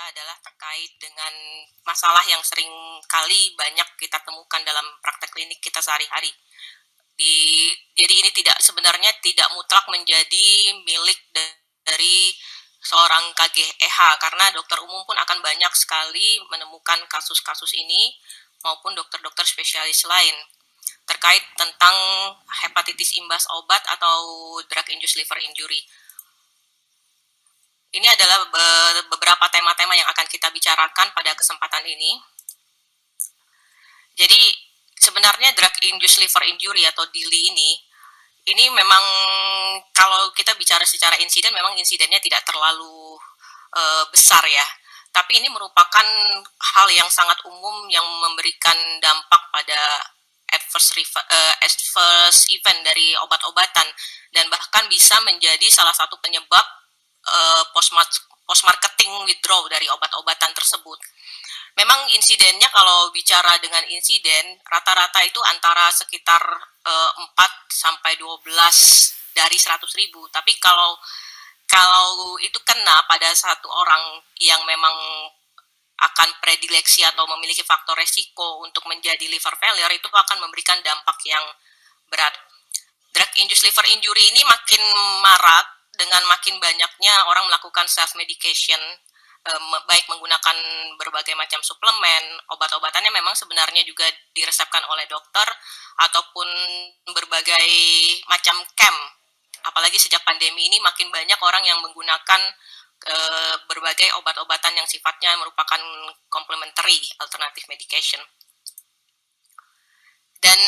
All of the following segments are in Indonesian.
adalah terkait dengan masalah yang sering kali banyak kita temukan dalam praktek klinik kita sehari-hari. Jadi ini sebenarnya tidak mutlak menjadi milik dari seorang KGEH, karena dokter umum pun akan banyak sekali menemukan kasus-kasus ini maupun dokter-dokter spesialis lain terkait tentang hepatitis imbas obat atau drug-induced liver injury. Ini adalah beberapa tema-tema yang akan kita bicarakan pada kesempatan ini. Jadi sebenarnya drug-induced liver injury atau DILI ini memang kalau kita bicara secara insiden, memang insidennya tidak terlalu besar ya. Tapi ini merupakan hal yang sangat umum yang memberikan dampak pada adverse event dari obat-obatan, dan bahkan bisa menjadi salah satu penyebab post-marketing withdraw dari obat-obatan tersebut. Memang insidennya, kalau bicara dengan insiden, rata-rata itu antara sekitar 4 sampai 12 dari 100.000. Tapi kalau itu kena pada satu orang yang memang akan predileksi atau memiliki faktor resiko untuk menjadi liver failure, itu akan memberikan dampak yang berat. Drug-induced liver injury ini makin marak dengan makin banyaknya orang melakukan self-medication, baik menggunakan berbagai macam suplemen, obat-obatannya memang sebenarnya juga diresepkan oleh dokter, ataupun berbagai macam camp. Apalagi sejak pandemi ini makin banyak orang yang menggunakan berbagai obat-obatan yang sifatnya merupakan complementary alternative medication. Dan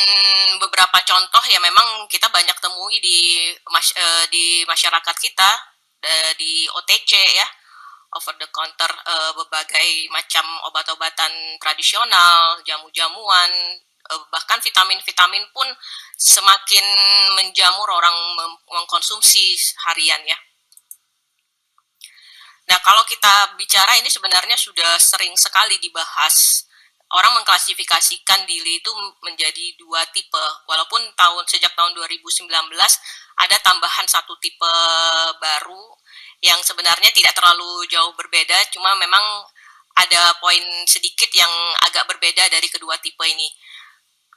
beberapa contoh ya memang kita banyak temui di masyarakat kita, di OTC ya, over the counter, berbagai macam obat-obatan tradisional, jamu-jamuan, bahkan vitamin-vitamin pun semakin menjamur orang mengkonsumsi harian ya. Nah, kalau kita bicara ini sebenarnya sudah sering sekali dibahas. Orang mengklasifikasikan DILI itu menjadi 2 tipe, walaupun sejak tahun 2019 ada tambahan 1 tipe baru yang sebenarnya tidak terlalu jauh berbeda, cuma memang ada poin sedikit yang agak berbeda dari kedua tipe ini.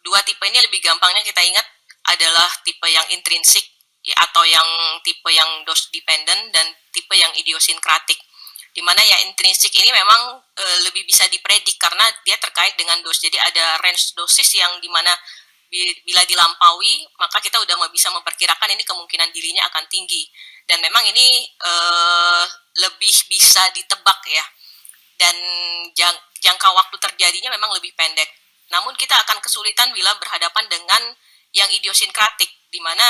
2 tipe ini lebih gampangnya kita ingat adalah tipe yang intrinsik atau yang tipe yang dose dependent, dan tipe yang idiosinkratik. Di mana ya intrinsik ini memang lebih bisa dipredik karena dia terkait dengan dos. Jadi ada range dosis yang dimana bila dilampaui maka kita udah bisa memperkirakan ini kemungkinan dirinya akan tinggi, dan memang ini lebih bisa ditebak ya, dan jangka waktu terjadinya memang lebih pendek. Namun kita akan kesulitan bila berhadapan dengan yang idiosinkratik, di mana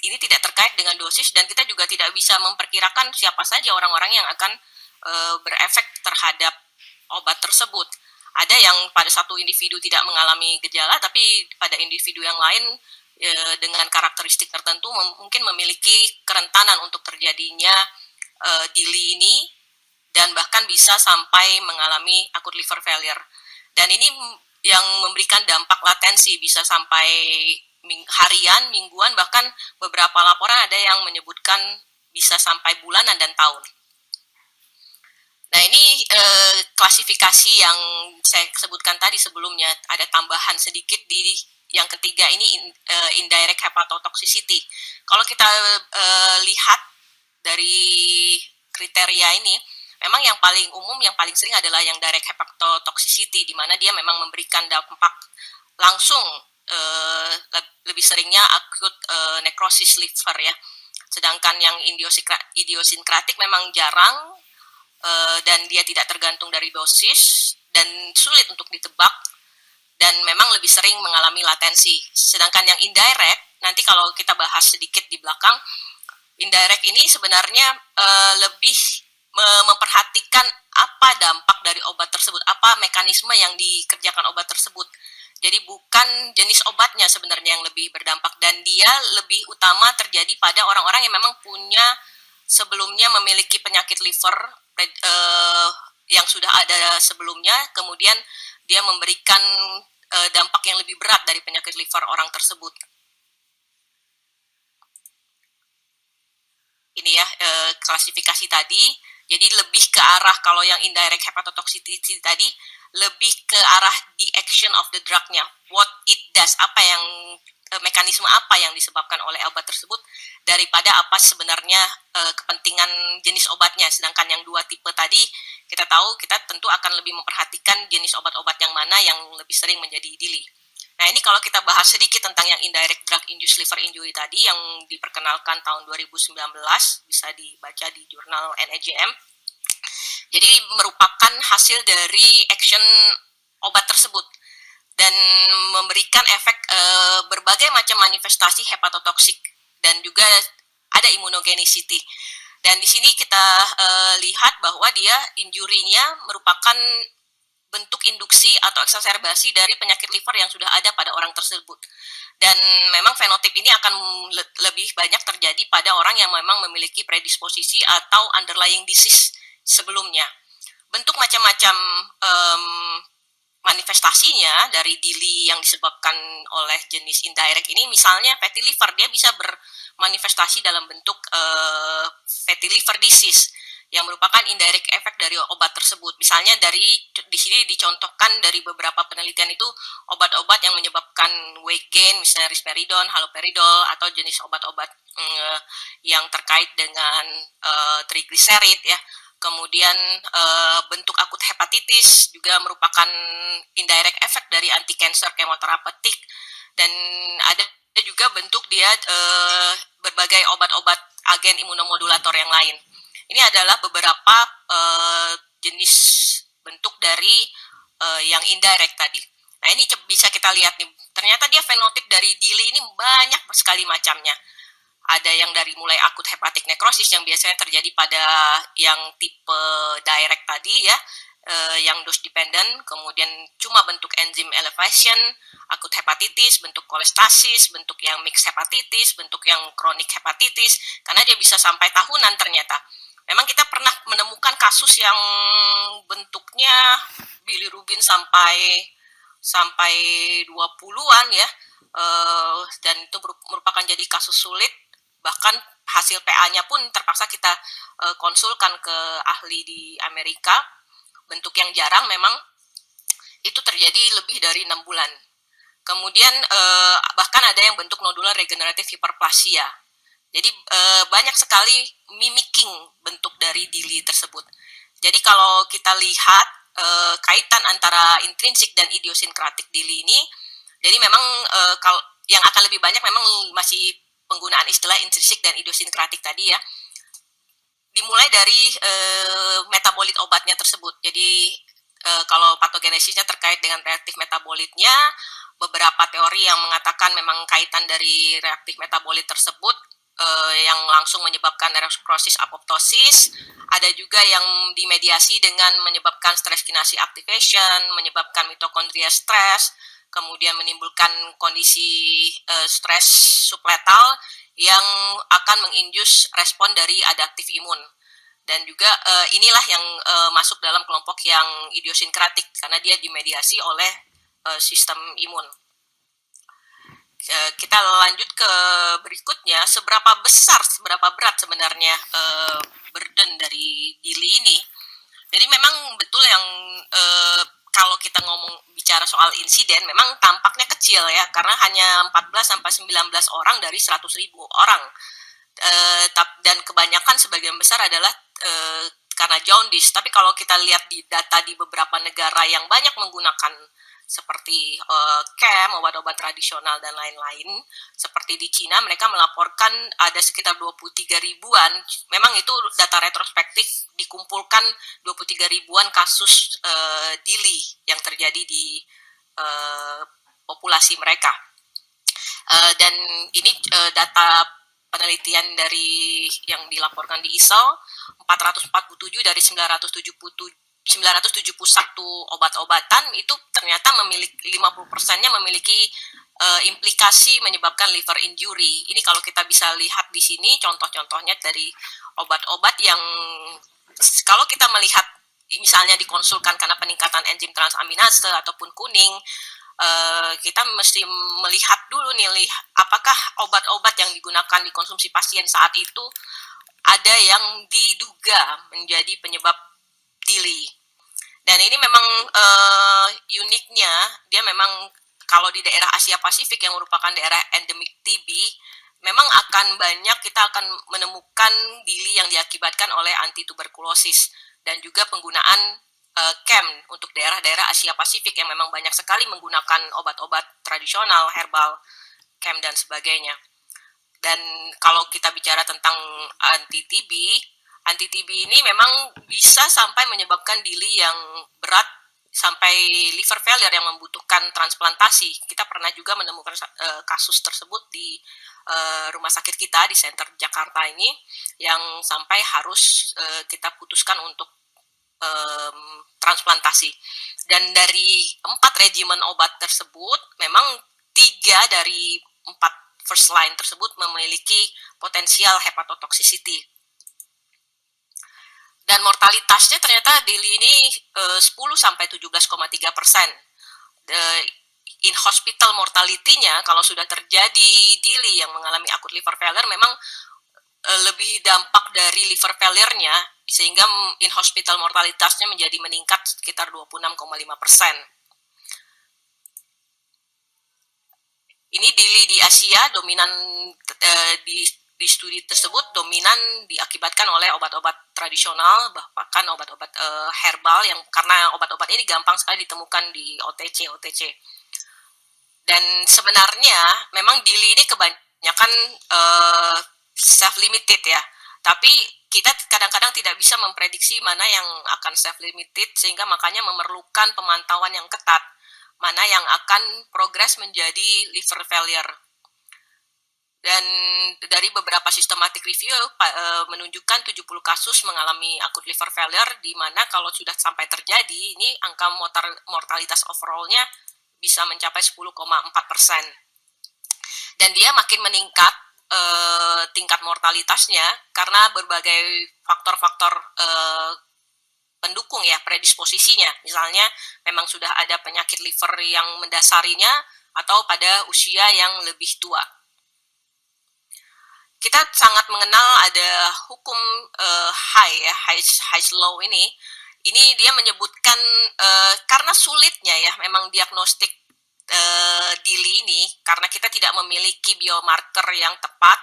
ini tidak terkait dengan dosis, dan kita juga tidak bisa memperkirakan siapa saja orang-orang yang akan berefek terhadap obat tersebut. Ada yang pada satu individu tidak mengalami gejala, tapi pada individu yang lain dengan karakteristik tertentu mungkin memiliki kerentanan untuk terjadinya DILI ini, dan bahkan bisa sampai mengalami acute liver failure. Dan ini yang memberikan dampak latensi bisa sampai harian, mingguan, bahkan beberapa laporan ada yang menyebutkan bisa sampai bulanan dan tahun. Nah, ini klasifikasi yang saya sebutkan tadi sebelumnya. Ada tambahan sedikit di yang ketiga ini, indirect hepatotoxicity. Kalau kita lihat dari kriteria ini, memang yang paling umum, yang paling sering adalah yang direct hepatotoxicity, di mana dia memang memberikan dampak langsung, lebih seringnya acute necrosis liver ya. Sedangkan yang idiosinkratik memang jarang, dan dia tidak tergantung dari dosis dan sulit untuk ditebak, dan memang lebih sering mengalami latensi. Sedangkan yang indirect, nanti kalau kita bahas sedikit di belakang, indirect ini sebenarnya lebih memperhatikan apa dampak dari obat tersebut, apa mekanisme yang dikerjakan obat tersebut. Jadi bukan jenis obatnya sebenarnya yang lebih berdampak, dan dia lebih utama terjadi pada orang-orang yang memang punya sebelumnya memiliki penyakit liver yang sudah ada sebelumnya, kemudian dia memberikan dampak yang lebih berat dari penyakit liver orang tersebut. Ini ya klasifikasi tadi. Jadi lebih ke arah kalau yang indirect hepatotoxicity tadi lebih ke arah the action of the drug-nya, what it does, apa yang mekanisme apa yang disebabkan oleh obat tersebut daripada apa sebenarnya kepentingan jenis obatnya. Sedangkan yang dua tipe tadi kita tahu kita tentu akan lebih memperhatikan jenis obat-obat yang mana yang lebih sering menjadi DILI. Nah, ini kalau kita bahas sedikit tentang yang indirect drug induced liver injury tadi yang diperkenalkan tahun 2019, bisa dibaca di jurnal NEJM. Jadi merupakan hasil dari action obat tersebut dan memberikan efek berbagai macam manifestasi hepatotoksik dan juga ada immunogenicity. Dan di sini kita lihat bahwa dia injurinya merupakan bentuk induksi atau eksaserbasi dari penyakit liver yang sudah ada pada orang tersebut. Dan memang fenotip ini akan lebih banyak terjadi pada orang yang memang memiliki predisposisi atau underlying disease sebelumnya. Bentuk macam-macam manifestasinya dari DILI yang disebabkan oleh jenis indirect ini, misalnya fatty liver, dia bisa bermanifestasi dalam bentuk fatty liver disease yang merupakan indirect effect dari obat tersebut. Misalnya di sini dicontohkan dari beberapa penelitian itu obat-obat yang menyebabkan weight gain, misalnya risperidon, haloperidol, atau jenis obat-obat yang terkait dengan trigliserid ya. Kemudian bentuk akut hepatitis juga merupakan indirect effect dari anti-cancer kemoterapeutik, dan ada juga bentuk dia berbagai obat-obat agen imunomodulator yang lain. Ini adalah beberapa jenis bentuk dari yang indirect tadi. Nah, ini bisa kita lihat nih, ternyata dia fenotip dari DILI ini banyak sekali macamnya. Ada yang dari mulai akut hepatic necrosis yang biasanya terjadi pada yang tipe direct tadi ya, yang dose dependent, kemudian cuma bentuk enzim elevation, akut hepatitis, bentuk kolestasis, bentuk yang mixed hepatitis, bentuk yang chronic hepatitis, karena dia bisa sampai tahunan ternyata. Memang kita pernah menemukan kasus yang bentuknya bilirubin sampai 20-an ya, dan itu merupakan jadi kasus sulit. Bahkan hasil PA-nya pun terpaksa kita konsulkan ke ahli di Amerika. Bentuk yang jarang memang itu terjadi lebih dari 6 bulan. Kemudian bahkan ada yang bentuk nodular regenerative hyperplasia. Jadi banyak sekali mimicking bentuk dari DILI tersebut. Jadi kalau kita lihat kaitan antara intrinsik dan idiosinkratik DILI ini, jadi memang kalau yang akan lebih banyak memang masih penggunaan istilah intrinsik dan idiosinkratik tadi ya. Dimulai dari metabolit obatnya tersebut. Jadi kalau patogenesisnya terkait dengan reaktif metabolitnya, beberapa teori yang mengatakan memang kaitan dari reaktif metabolit tersebut yang langsung menyebabkan necrosis apoptosis. Ada juga yang dimediasi dengan menyebabkan stress kinase activation, menyebabkan mitokondria stress, kemudian menimbulkan kondisi stres subletal yang akan menginduce respon dari adaptif imun. Dan juga inilah yang masuk dalam kelompok yang idiosinkratik karena dia dimediasi oleh sistem imun. Kita lanjut ke berikutnya, seberapa berat sebenarnya burden dari DILI ini. Jadi memang betul yang kalau kita bicara soal insiden memang tampaknya kecil ya, karena hanya 14-19 orang dari 100.000 orang. Dan kebanyakan sebagian besar adalah karena jaundice. Tapi kalau kita lihat di data di beberapa negara yang banyak menggunakan seperti CAM, obat-obat tradisional dan lain-lain, seperti di Cina mereka melaporkan ada sekitar 23 ribuan, memang itu data retrospektif, dikumpulkan 23 ribuan kasus DILI yang terjadi di populasi mereka. Dan ini data penelitian dari yang dilaporkan di ISO, 447 dari 971 obat-obatan itu ternyata memiliki 50%-nya memiliki implikasi menyebabkan liver injury. Ini kalau kita bisa lihat di sini contoh-contohnya dari obat-obat yang kalau kita melihat misalnya dikonsulkan karena peningkatan enzim transaminase ataupun kuning, kita mesti melihat dulu nih apakah obat-obat yang digunakan dikonsumsi pasien saat itu ada yang diduga menjadi penyebab DILI. Dan ini memang uniknya, dia memang kalau di daerah Asia Pasifik yang merupakan daerah endemik TB, memang akan banyak kita akan menemukan DILI yang diakibatkan oleh antituberkulosis dan juga penggunaan CAM untuk daerah-daerah Asia Pasifik yang memang banyak sekali menggunakan obat-obat tradisional, herbal, CAM dan sebagainya. Dan kalau kita bicara tentang anti-TB ini memang bisa sampai menyebabkan DILI yang berat sampai liver failure yang membutuhkan transplantasi. Kita pernah juga menemukan kasus tersebut di rumah sakit kita di Center Jakarta ini yang sampai harus kita putuskan untuk transplantasi. Dan dari 4 regimen obat tersebut, memang 3 dari 4 first line tersebut memiliki potensial hepatotoxicity. Dan mortalitasnya ternyata DILI ini 10-17,3%. In hospital mortality-nya kalau sudah terjadi DILI yang mengalami acute liver failure memang lebih dampak dari liver failure-nya sehingga in hospital mortalitasnya menjadi meningkat sekitar 26,5%. Ini DILI di Asia dominan di studi tersebut dominan diakibatkan oleh obat-obat tradisional, bahkan obat-obat herbal yang karena obat-obat ini gampang sekali ditemukan di OTC. Dan sebenarnya memang DILI ini kebanyakan self-limited ya, tapi kita kadang-kadang tidak bisa memprediksi mana yang akan self-limited sehingga makanya memerlukan pemantauan yang ketat mana yang akan progres menjadi liver failure. Dan dari beberapa systematic review menunjukkan 70 kasus mengalami acute liver failure di mana kalau sudah sampai terjadi ini angka mortalitas overall-nya bisa mencapai 10,4%. Dan dia makin meningkat tingkat mortalitasnya karena berbagai faktor-faktor pendukung ya predisposisinya, misalnya memang sudah ada penyakit liver yang mendasarinya atau pada usia yang lebih tua. Kita sangat mengenal ada hukum Hy's Law ini dia menyebutkan karena sulitnya ya memang diagnostik DILI ini karena kita tidak memiliki biomarker yang tepat.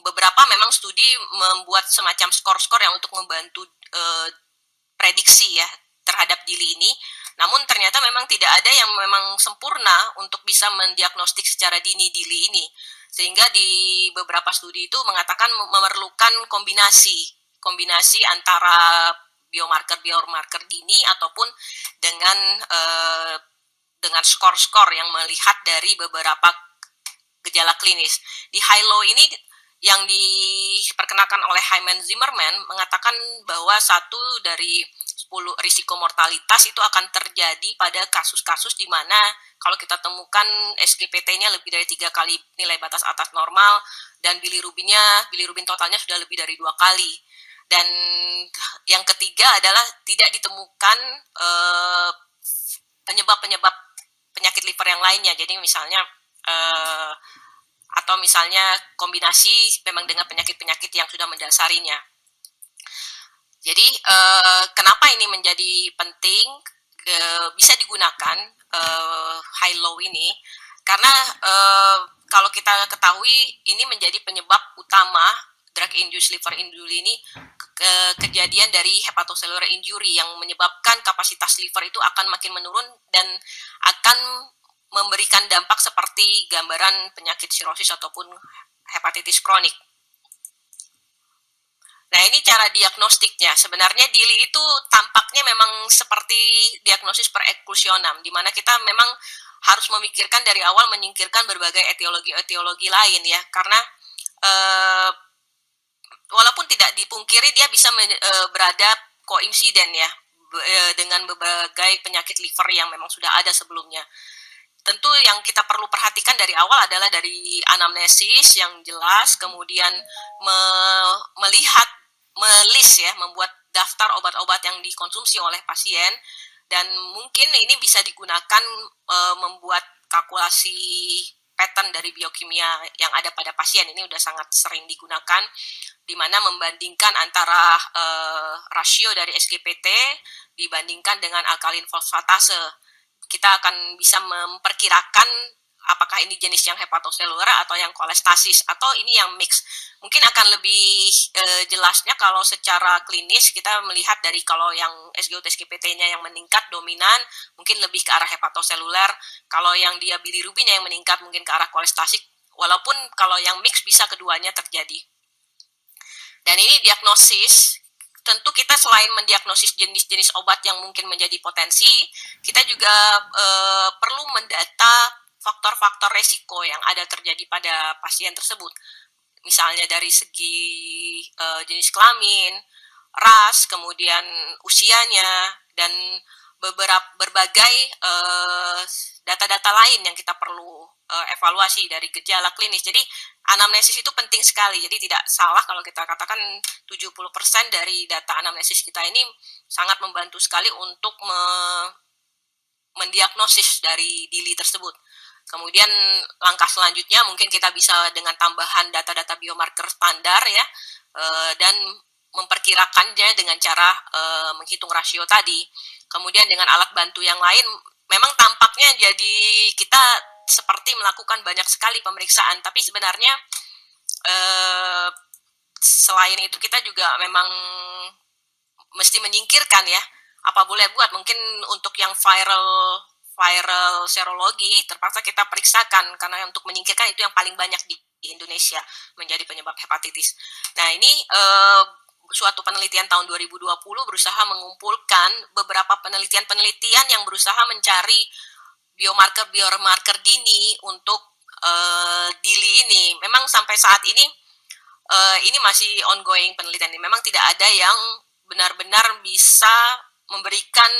Beberapa memang studi membuat semacam skor-skor yang untuk membantu prediksi ya terhadap DILI ini, namun ternyata memang tidak ada yang memang sempurna untuk bisa mendiagnostik secara dini DILI ini, sehingga di beberapa studi itu mengatakan memerlukan kombinasi antara biomarker dini ataupun dengan skor-skor yang melihat dari beberapa gejala klinis. Di High Low ini yang diperkenalkan oleh Hyman Zimmerman mengatakan bahwa 1 dari 10 risiko mortalitas itu akan terjadi pada kasus-kasus di mana kalau kita temukan SGPT-nya lebih dari 3 kali nilai batas atas normal dan bilirubin totalnya sudah lebih dari 2 kali. Dan yang ketiga adalah tidak ditemukan penyebab-penyebab penyakit liver yang lainnya. Jadi misalnya atau misalnya kombinasi memang dengan penyakit-penyakit yang sudah mendasarinya. Jadi kenapa ini menjadi penting bisa digunakan high low ini karena kalau kita ketahui ini menjadi penyebab utama drug induced liver injury ini kejadian dari hepatocellular injury yang menyebabkan kapasitas liver itu akan makin menurun dan akan memberikan dampak seperti gambaran penyakit sirosis ataupun hepatitis kronik. Nah, ini cara diagnostiknya. Sebenarnya DILI itu tampaknya memang seperti diagnosis per eklusionam, di mana kita memang harus memikirkan dari awal menyingkirkan berbagai etiologi lain ya, karena walaupun tidak dipungkiri dia bisa berada koinsiden ya dengan berbagai penyakit liver yang memang sudah ada sebelumnya. Tentu yang kita perlu perhatikan dari awal adalah dari anamnesis yang jelas, kemudian membuat daftar obat-obat yang dikonsumsi oleh pasien, dan mungkin ini bisa digunakan membuat kalkulasi pattern dari biokimia yang ada pada pasien. Ini sudah sangat sering digunakan. di mana membandingkan antara rasio dari SGPT dibandingkan dengan alkalin fosfatase. Kita akan bisa memperkirakan apakah ini jenis yang hepatoseluler atau yang kolestasis atau ini yang mix. Mungkin akan lebih jelasnya kalau secara klinis kita melihat dari kalau yang SGO SGPT-nya yang meningkat dominan mungkin lebih ke arah hepatoseluler, kalau yang dia bilirubinnya yang meningkat mungkin ke arah kolestasis, walaupun kalau yang mix bisa keduanya terjadi. Dan ini diagnosis, tentu kita selain mendiagnosis jenis-jenis obat yang mungkin menjadi potensi, kita juga perlu mendata faktor-faktor resiko yang ada terjadi pada pasien tersebut. Misalnya dari segi jenis kelamin, ras, kemudian usianya, dan berbagai data-data lain yang kita perlu evaluasi dari gejala klinis. Jadi anamnesis itu penting sekali. Jadi tidak salah kalau kita katakan 70% dari data anamnesis kita ini sangat membantu sekali untuk mendiagnosis dari DILI tersebut. Kemudian langkah selanjutnya mungkin kita bisa dengan tambahan data-data biomarker standar ya, dan memperkirakannya dengan cara menghitung rasio tadi. Kemudian dengan alat bantu yang lain, memang tampaknya jadi kita seperti melakukan banyak sekali pemeriksaan, tapi sebenarnya selain itu kita juga memang mesti menyingkirkan ya, apa boleh buat mungkin untuk yang viral serologi terpaksa kita periksakan karena untuk menyingkirkan itu yang paling banyak di Indonesia menjadi penyebab hepatitis. Nah ini suatu penelitian tahun 2020 berusaha mengumpulkan beberapa penelitian yang berusaha mencari biomarker dini untuk DILI ini. Memang sampai saat ini masih ongoing penelitian ini. Memang tidak ada yang benar-benar bisa memberikan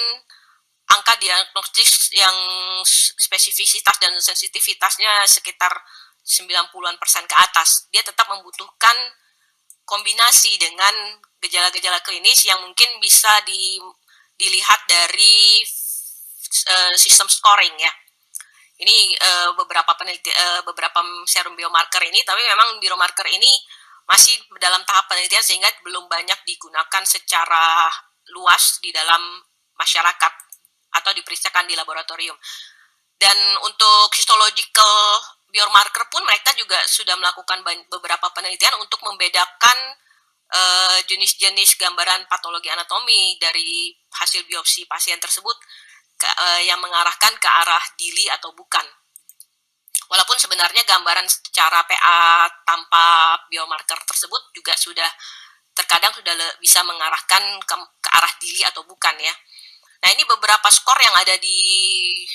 angka diagnostis yang spesifisitas dan sensitivitasnya sekitar 90% ke atas. Dia tetap membutuhkan kombinasi dengan gejala-gejala klinis yang mungkin bisa dilihat dari sistem scoring ya. Ini beberapa serum biomarker ini, tapi memang biomarker ini masih dalam tahap penelitian sehingga belum banyak digunakan secara luas di dalam masyarakat atau diperiksakan di laboratorium. Dan untuk histological biomarker pun mereka juga sudah melakukan beberapa penelitian untuk membedakan jenis-jenis gambaran patologi anatomi dari hasil biopsi pasien tersebut yang mengarahkan ke arah DILI atau bukan. Walaupun sebenarnya gambaran secara PA tanpa biomarker tersebut juga terkadang sudah bisa mengarahkan ke arah DILI atau bukan ya. Nah ini beberapa skor yang ada di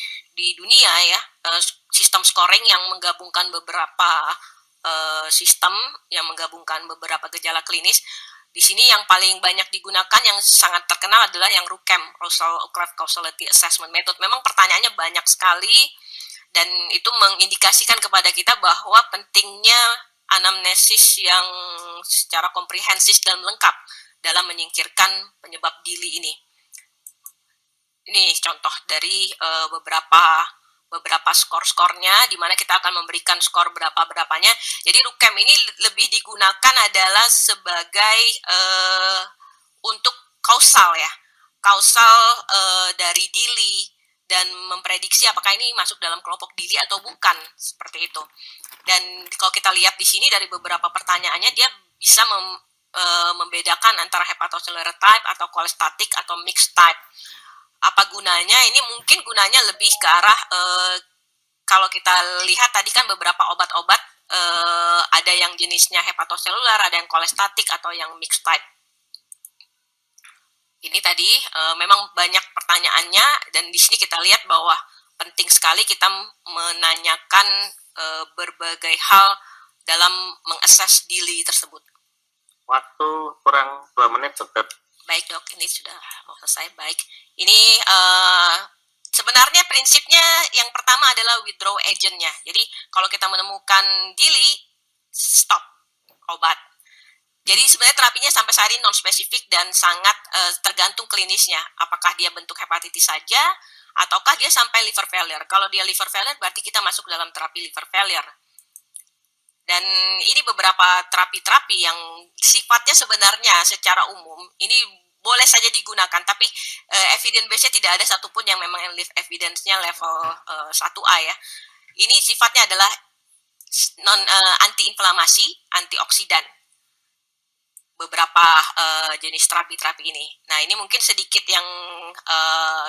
dunia ya, sistem scoring yang menggabungkan beberapa sistem yang menggabungkan beberapa gejala klinis. Di sini yang paling banyak digunakan yang sangat terkenal adalah yang RUCAM, Russell Causality Assessment Method. Memang pertanyaannya banyak sekali dan itu mengindikasikan kepada kita bahwa pentingnya anamnesis yang secara komprehensif dan lengkap dalam menyingkirkan penyebab DILI ini. Ini contoh dari beberapa skor-skornya, di mana kita akan memberikan skor berapanya. Jadi RUCAM ini lebih digunakan adalah sebagai untuk kausal ya, dari DILI dan memprediksi apakah ini masuk dalam kelompok DILI atau bukan, seperti itu. Dan kalau kita lihat di sini dari beberapa pertanyaannya, dia bisa membedakan antara hepatocellular type atau cholestatic atau mixed type. Apa gunanya? Ini mungkin gunanya lebih ke arah kalau kita lihat tadi kan beberapa obat-obat ada yang jenisnya hepatoselular, ada yang kolestatik atau yang mixed type. Ini tadi memang banyak pertanyaannya dan di sini kita lihat bahwa penting sekali kita menanyakan berbagai hal dalam mengakses DILI tersebut. Waktu kurang 2 menit, Dokter. Baik dok, ini sudah mau selesai. Baik, ini sebenarnya prinsipnya yang pertama adalah withdraw agentnya. Jadi kalau kita menemukan DILI, stop obat. Jadi sebenarnya terapinya sampai saat ini non-spesifik dan sangat tergantung klinisnya. Apakah dia bentuk hepatitis saja, ataukah dia sampai liver failure. Kalau dia liver failure berarti kita masuk dalam terapi liver failure. Dan ini beberapa terapi-terapi yang sifatnya sebenarnya secara umum ini boleh saja digunakan, tapi evidence base-nya tidak ada satupun yang memang evidence-nya level 1A ya. Ini sifatnya adalah anti-inflamasi, antioksidan. Beberapa jenis terapi-terapi ini. Nah, ini mungkin sedikit yang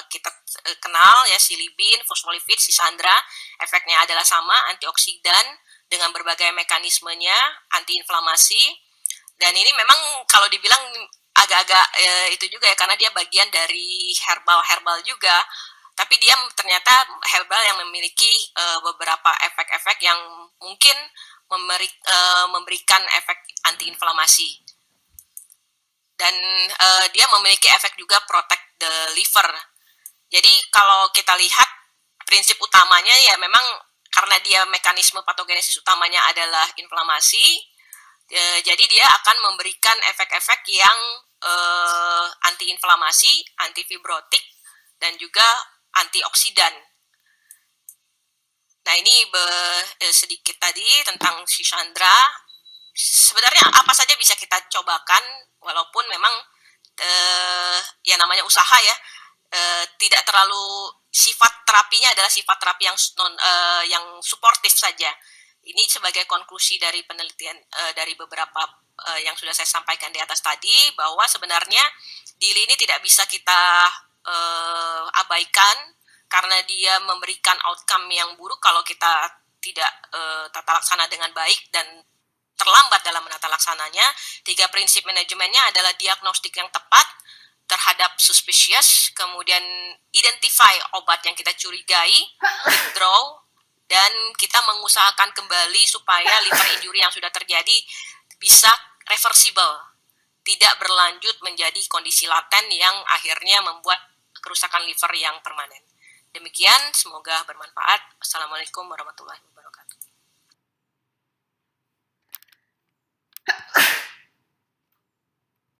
kita kenal ya, silibin, fosfolipid, sisandra, efeknya adalah sama, antioksidan dengan berbagai mekanismenya, antiinflamasi. Dan ini memang kalau dibilang agak-agak itu juga ya, karena dia bagian dari herbal juga. Tapi dia ternyata herbal yang memiliki beberapa efek-efek yang mungkin memberikan efek antiinflamasi. Dan dia memiliki efek juga protect the liver. Jadi kalau kita lihat prinsip utamanya ya memang karena dia mekanisme patogenesis utamanya adalah inflamasi, jadi dia akan memberikan efek-efek yang antiinflamasi, antifibrotik, dan juga antioksidan. Nah ini sedikit tadi tentang Shishandra. Sebenarnya apa saja bisa kita cobakan, walaupun memang ya namanya usaha ya, tidak terlalu, sifat terapinya adalah sifat terapi yang suportif saja. Ini sebagai konklusi dari penelitian dari beberapa yang sudah saya sampaikan di atas tadi, bahwa sebenarnya DILI ini tidak bisa kita abaikan karena dia memberikan outcome yang buruk kalau kita tidak tata laksana dengan baik dan terlambat dalam menata laksananya. 3 prinsip manajemennya adalah diagnostik yang tepat terhadap suspicious, kemudian identify obat yang kita curigai, withdraw, dan kita mengusahakan kembali supaya liver injury yang sudah terjadi bisa reversible, tidak berlanjut menjadi kondisi laten yang akhirnya membuat kerusakan liver yang permanen. Demikian, semoga bermanfaat. Assalamualaikum warahmatullahi wabarakatuh.